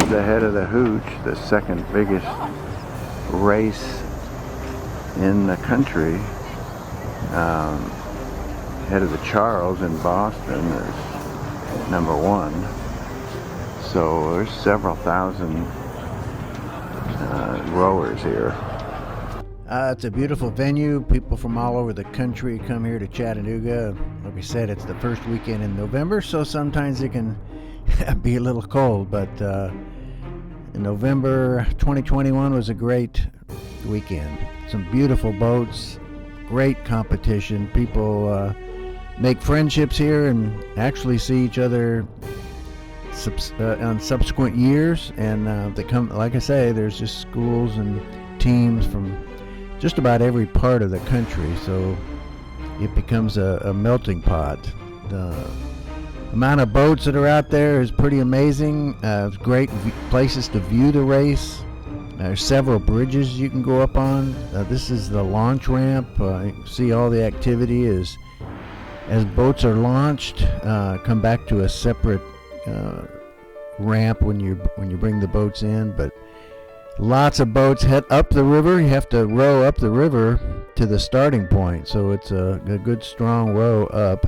is the head of the HOOCH, the second biggest race in the country. Head of the Charles in Boston is number one. So there's several thousand rowers here. It's a beautiful venue. People from all over the country come here to Chattanooga. Like we said, it's the first weekend in November, so sometimes it can be a little cold, but in November 2021 was a great weekend. Some beautiful boats, great competition. People make friendships here and actually see each other on subsequent years, and they come, like I say, there's just schools and teams from just about every part of the country, so it becomes a melting pot. The amount of boats that are out there is pretty amazing. Great places to view the race. There's several bridges you can go up on. This is the launch ramp. You can see all the activity as boats are launched. Come back to a separate ramp when you bring the boats in, but lots of boats head up the river. You have to row up the river to the starting point, so it's a good strong row up.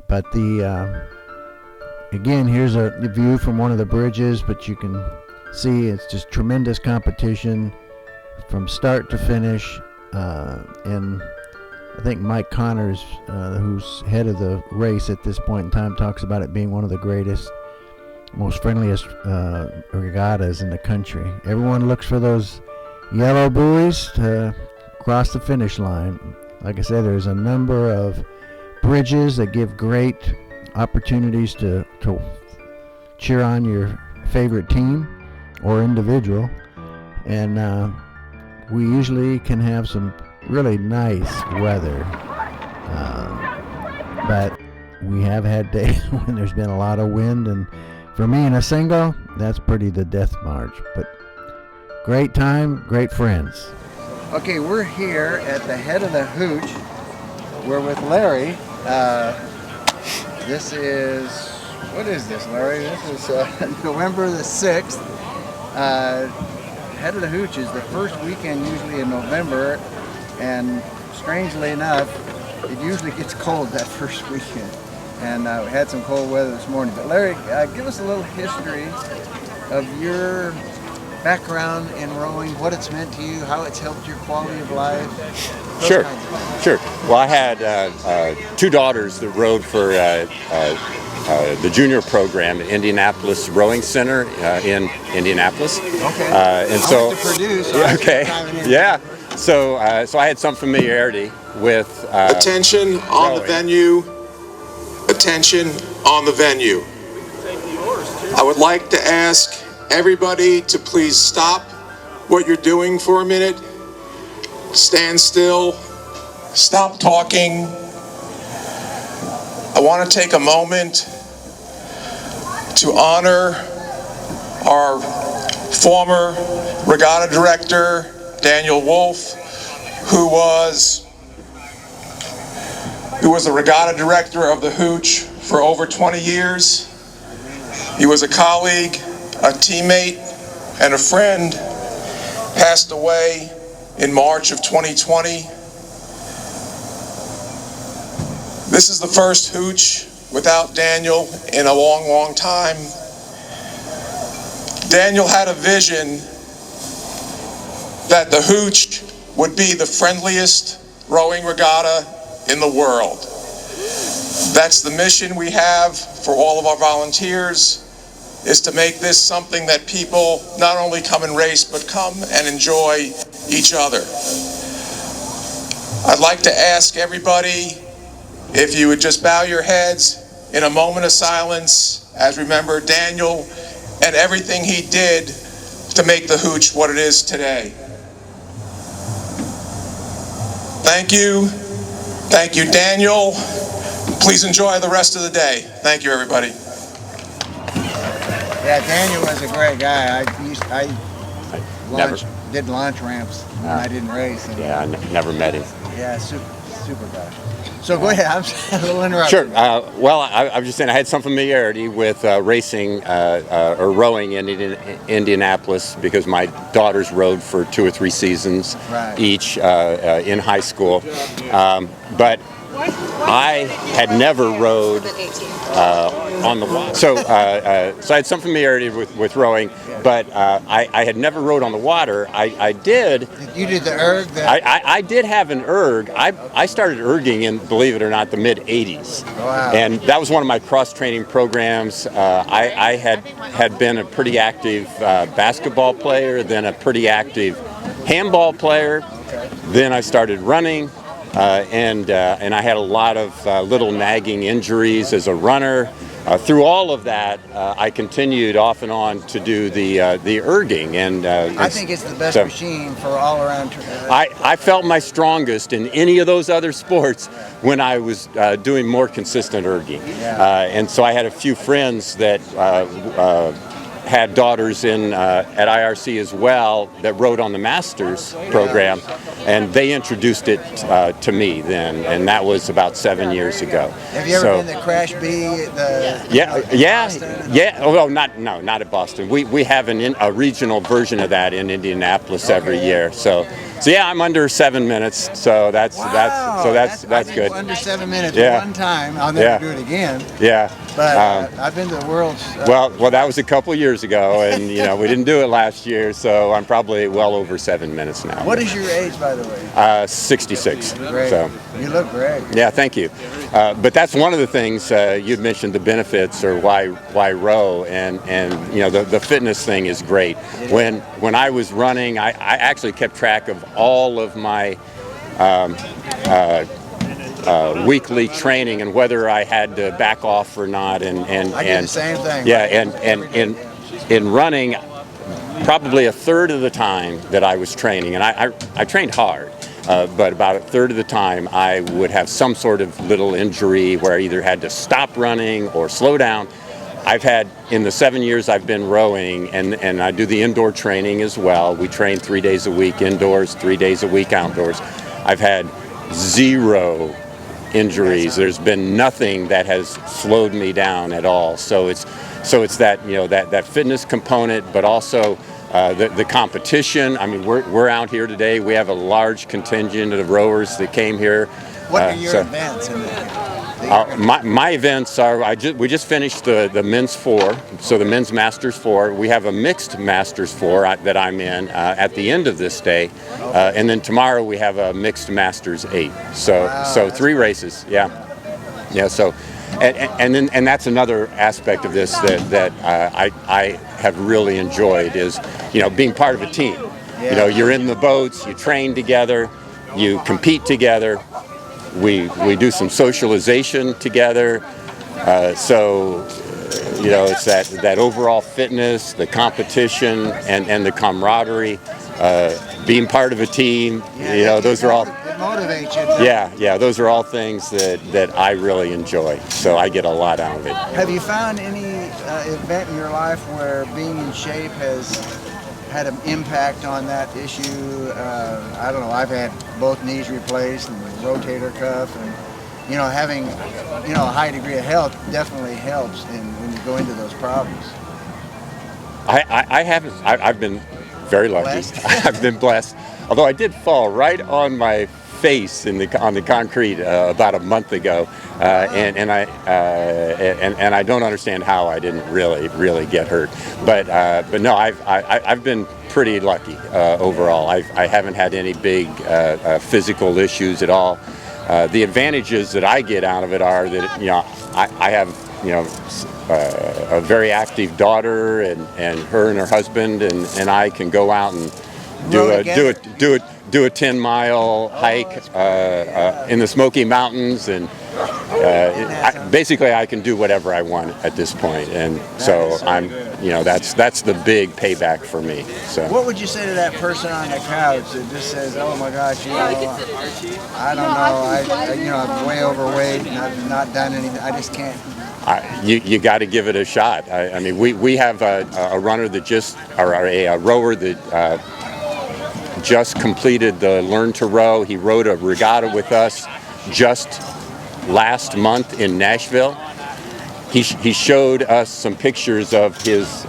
But again, here's a view from one of the bridges, but you can see it's just tremendous competition from start to finish. And I think Mike Connors, who's head of the race at this point in time, talks about it being one of the greatest, most friendliest regattas in the country. Everyone looks for those yellow buoys to cross the finish line. Like I said, there's a number of bridges that give great opportunities to cheer on your favorite team or individual, and we usually can have some really nice weather, but we have had days when there's been a lot of wind, and for me in a single, that's pretty the death march. But great time, great friends. Okay, we're here at the head of the HOOCH. We're with Larry. This is, what is this, Larry? This is November the 6th. Head of the HOOCH is the first weekend usually in November, and strangely enough, it usually gets cold that first weekend. And we had some cold weather this morning. But Larry, give us a little history of your background in rowing, what it's meant to you, how it's helped your quality of life. Sure. Well, I had two daughters that rowed for the junior program at Indianapolis Rowing Center in Indianapolis. Okay. And so, to produce. Yeah. So I had some familiarity with attention on the venue. Attention on the venue. I would like to ask everybody to please stop what you're doing for a minute. Stand still. Stop talking. I want to take a moment to honor our former regatta director, Daniel Wolf, who was the regatta director of the HOOCH for over 20 years. He was a colleague, a teammate, and a friend. Passed away in March of 2020. This is the first HOOCH without Daniel in a long, long time. Daniel had a vision that the HOOCH would be the friendliest rowing regatta in the world. That's the mission we have for all of our volunteers, is to make this something that people not only come and race, but come and enjoy each other. I'd like to ask everybody if you would just bow your heads in a moment of silence as remember Daniel and everything he did to make the HOOCH what it is today. Thank you. Thank you, Daniel. Please enjoy the rest of the day. Thank you, everybody. Yeah, Daniel was a great guy. I did launch ramps when I didn't race. And, I never met him. Yeah, super gosh. So go ahead. I'm a little interrupted. Sure. Well, I was just saying I had some familiarity with racing or rowing in Indianapolis because my daughters rowed for 2 or 3 seasons each in high school. But I had never rowed on the water. So I had some familiarity with rowing, but I had never rowed on the water. I did. You did the erg? I did have an erg. I started erging in, believe it or not, the mid-'80s. Wow. And that was one of my cross-training programs. I had been a pretty active basketball player, then a pretty active handball player. Okay. Then I started running. And I had a lot of little nagging injuries as a runner. Through all of that, I continued off and on to do the erging, and I think it's the best machine for all around. I felt my strongest in any of those other sports when I was doing more consistent erging, and so I had a few friends that had daughters at IRC as well that rode on the Masters program, and they introduced it to me then, and that was about 7 years ago. Have you ever been to Crash B? Yeah. Oh, not at Boston. We have a regional version of that in Indianapolis every year. So yeah, I'm under 7 minutes. So that's good. Under 7 minutes one time. I'll never do it again. Yeah. But I've been to the world's. Well, that was a couple years ago, and we didn't do it last year, so I'm probably well over 7 minutes now. What is your age, by the way? 66. Great. So. You look great. Yeah, thank you. But that's one of the things you mentioned, the benefits or why row, and the fitness thing is great. When I was running, I actually kept track of all of my weekly training and whether I had to back off or not. And I did the same thing. Yeah, and in running, probably a third of the time that I was training, and I trained hard, but about a third of the time I would have some sort of little injury where I either had to stop running or slow down. I've had, in the 7 years I've been rowing, and I do the indoor training as well. We train 3 days a week indoors, 3 days a week outdoors. I've had 0 injuries. There's been nothing that has slowed me down at all. So it's that that fitness component, but also the competition. I mean, we're out here today. We have a large contingent of rowers that came here. What are your events? My events are, we just finished the men's 4, so the men's Masters 4. We have a mixed Masters 4 that I'm in at the end of this day, and then tomorrow we have a mixed Masters 8. So 3 races, yeah. So, and that's another aspect of this that I have really enjoyed is, being part of a team. You're in the boats, you train together, you compete together. We do some socialization together, so it's that overall fitness, the competition, and the camaraderie, being part of a team. Those are all. It motivates you. Yeah. Those are all things that I really enjoy. So I get a lot out of it. Have you found any event in your life where being in shape has had an impact on that issue? I don't know. I've had both knees replaced and the rotator cuff, and having a high degree of health definitely helps when you go into those problems. I haven't. I've been very lucky. I've been blessed. Although I did fall right on my face on the concrete about a month ago, and I don't understand how I didn't really get hurt. But no, I've been pretty lucky overall. I haven't had any big physical issues at all. The advantages that I get out of it are that I have a very active daughter, and her and her husband and I can go out and do a 10-mile hike in the Smoky Mountains, and basically I can do whatever I want at this point, and so I'm that's the big payback for me. So what would you say to that person on the couch that just says, "Oh my gosh, I don't know, I'm way overweight and I've not done anything, I just can't"? You got to give it a shot. I mean, we have a runner a rower that just completed the Learn to Row. He rowed a regatta with us just last month in Nashville. He showed us some pictures of his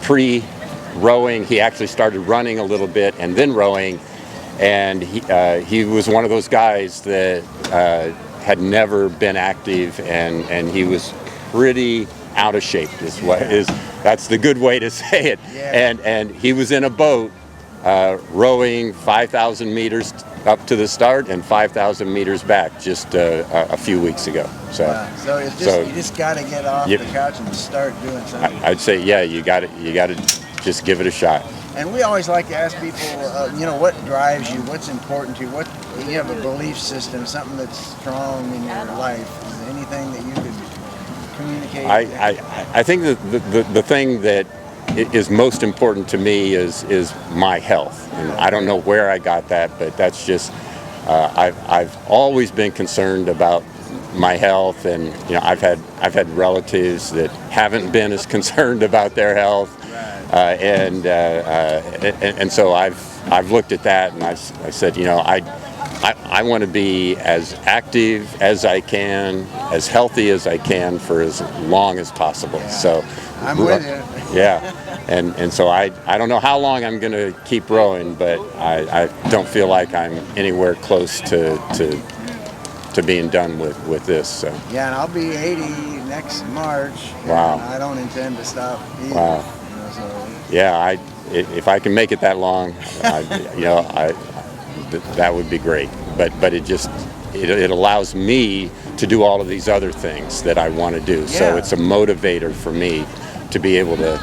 pre-rowing. He actually started running a little bit and then rowing, and he was one of those guys that had never been active, and he was pretty out of shape. That's the good way to say it. Yeah. And he was in a boat rowing 5,000 meters up to the start and 5,000 meters back just a few weeks ago. So you just got to get off the couch and start doing something. I'd say, yeah, you got to just give it a shot. And we always like to ask people, what drives you, what's important to you, what you have a belief system, something that's strong in your life. Is there anything that you could communicate? I think the thing that is most important to me is my health, and I don't know where I got that, but that's just I've always been concerned about my health, and I've had relatives that haven't been as concerned about their health, and so I've looked at that, and I said, I want to be as active as I can, as healthy as I can for as long as possible. Yeah. So I'm with you. Yeah, and so I don't know how long I'm going to keep rowing, but I don't feel like I'm anywhere close to being done with this. So. Yeah, and I'll be 80 next March. Wow. I don't intend to stop either. Wow. Yeah, if I can make it that long, that would be great. But it allows me to do all of these other things that I want to do. Yeah. So it's a motivator for me to be able to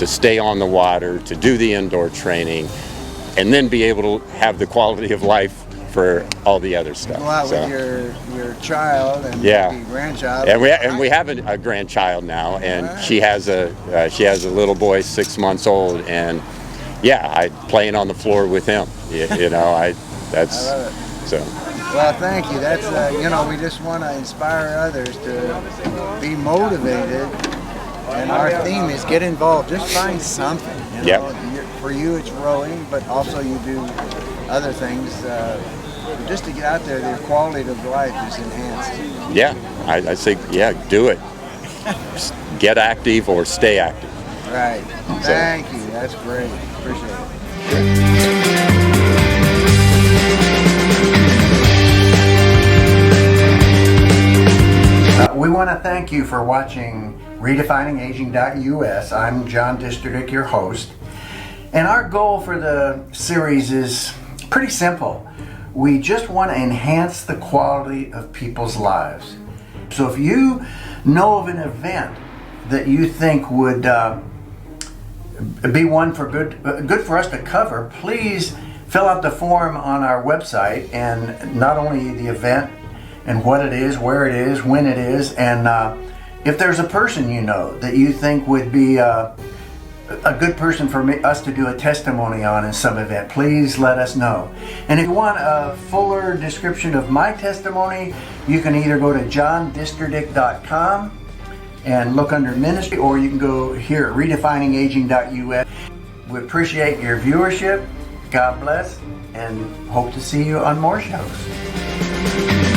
stay on the water, to do the indoor training, and then be able to have the quality of life for all the other stuff. Go out with your child and maybe grandchild. And we have a grandchild now, and she has a little boy 6 months old, and I playing on the floor with him. I love it. So. Well, thank you. That's we just want to inspire others to be motivated, and our theme is get involved. Just find something. For you, it's rowing, but also you do other things. Just to get out there, their quality of life is enhanced. Yeah, I say, do it. Get active or stay active. Right. Thank you. That's great. Appreciate it. We want to thank you for watching RedefiningAging.us. I'm John Disterdick, your host. And our goal for the series is pretty simple. We just want to enhance the quality of people's lives. So if you know of an event that you think would be one for good for us to cover, please fill out the form on our website, and not only the event and what it is, where it is, when it is, and if there's a person you know that you think would be a good person for us to do a testimony on in some event, please let us know. And if you want a fuller description of my testimony, you can either go to johndisterdick.com and look under ministry, or you can go here at redefiningaging.us. We appreciate your viewership. God bless, and hope to see you on more shows.